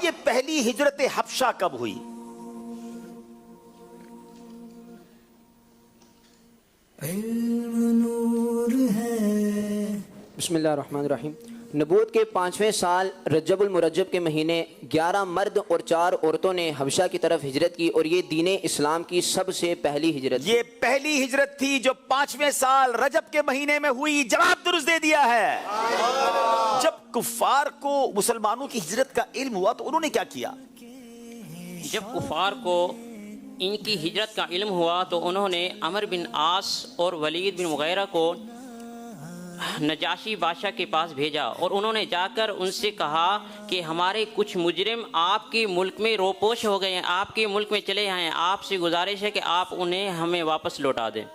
یہ پہلی ہجرت حبشہ کب ہوئی؟ بسم اللہ الرحمن الرحیم۔ نبوت کے 5ویں سال رجب المرجب کے مہینے 11 مرد اور 4 عورتوں نے حبشہ کی طرف ہجرت کی، اور یہ دین اسلام کی سب سے پہلی ہجرت۔ یہ پہلی ہجرت تھی جو 5ویں سال رجب کے مہینے میں ہوئی۔ جواب درست دے دیا ہے۔ جب کفار کو مسلمانوں کی ہجرت کا علم ہوا تو انہوں نے کیا کیا؟ جب کفار کو ان کی ہجرت کا علم ہوا تو انہوں نے عمر بن عاص اور ولید بن مغیرہ کو نجاشی بادشاہ کے پاس بھیجا، اور انہوں نے جا کر ان سے کہا کہ ہمارے کچھ مجرم آپ کے ملک میں روپوش ہو گئے ہیں، آپ کے ملک میں چلے آئے ہیں، آپ سے گزارش ہے کہ آپ انہیں ہمیں واپس لوٹا دیں۔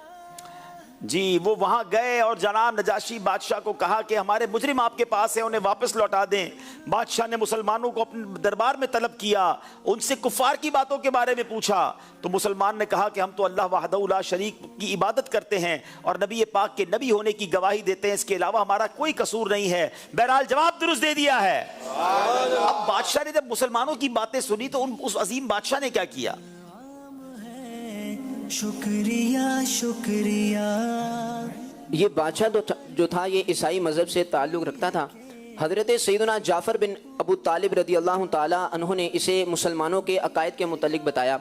جی وہ وہاں گئے اور جناب نجاشی بادشاہ کو کہا کہ ہمارے مجرم آپ کے پاس ہیں، انہیں واپس لوٹا دیں۔ بادشاہ نے مسلمانوں کو اپنے دربار میں طلب کیا، ان سے کفار کی باتوں کے بارے میں پوچھا، تو مسلمان نے کہا کہ ہم تو اللہ وحدہ لا شریک کی عبادت کرتے ہیں اور نبی پاک کے نبی ہونے کی گواہی دیتے ہیں، اس کے علاوہ ہمارا کوئی قصور نہیں ہے۔ بہرحال جواب درست دے دیا ہے۔ اب بادشاہ نے جب مسلمانوں کی باتیں سنی تو اس عظیم بادشاہ نے کیا کیا؟ شکریہ شکریہ۔ یہ بادشاہ جو تھا یہ عیسائی مذہب سے تعلق رکھتا تھا۔ حضرت سیدنا جعفر بن ابو طالب رضی اللہ تعالیٰ عنہ نے اسے مسلمانوں کے عقائد کے متعلق بتایا،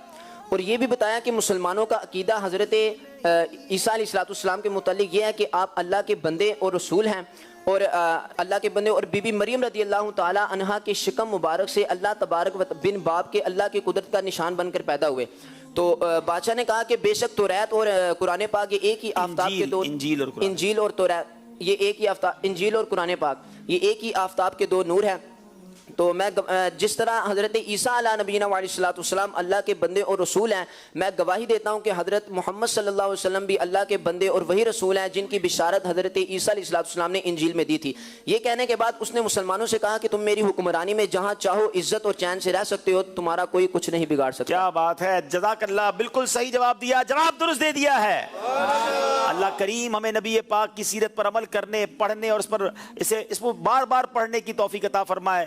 اور یہ بھی بتایا کہ مسلمانوں کا عقیدہ حضرت عیسیٰ علیہ السلام کے متعلق یہ ہے کہ آپ اللہ کے بندے اور رسول ہیں، اور اللہ کے بندے، اور بی بی مریم رضی اللہ تعالیٰ عنہا کے شکم مبارک سے اللہ تبارک بن باب کے اللہ کی قدرت کا نشان بن کر پیدا ہوئے۔ تو بادشاہ نے کہا کہ بے شک توریت اور قرآن پاک یہ ایک ہی آفتاب کے دو، انجیل اور توریت یہ ایک ہی آفتاب، انجیل اور قرآن پاک یہ ایک ہی آفتاب کے دو نور ہیں۔ تو میں جس طرح حضرت عیسیٰ علیہ نبینا علیہ السلام اللہ کے بندے اور رسول ہیں، میں گواہی دیتا ہوں کہ حضرت محمد صلی اللہ علیہ وسلم بھی اللہ کے بندے اور وہی رسول ہیں جن کی بشارت حضرت عیسیٰ علیہ السلام نے انجیل میں دی تھی۔ یہ کہنے کے بعد اس نے مسلمانوں سے کہا کہ تم میری حکمرانی میں جہاں چاہو عزت اور چین سے رہ سکتے ہو، تمہارا کوئی کچھ نہیں بگاڑ سکتا۔ کیا بات ہے، جزاک اللہ، بالکل صحیح جواب دیا، جواب درست دے دیا ہے۔ اللہ کریم ہمیں نبی پاک کی سیرت پر عمل کرنے، پڑھنے اور اس کو بار بار پڑھنے کی توفیق عطا فرمائے۔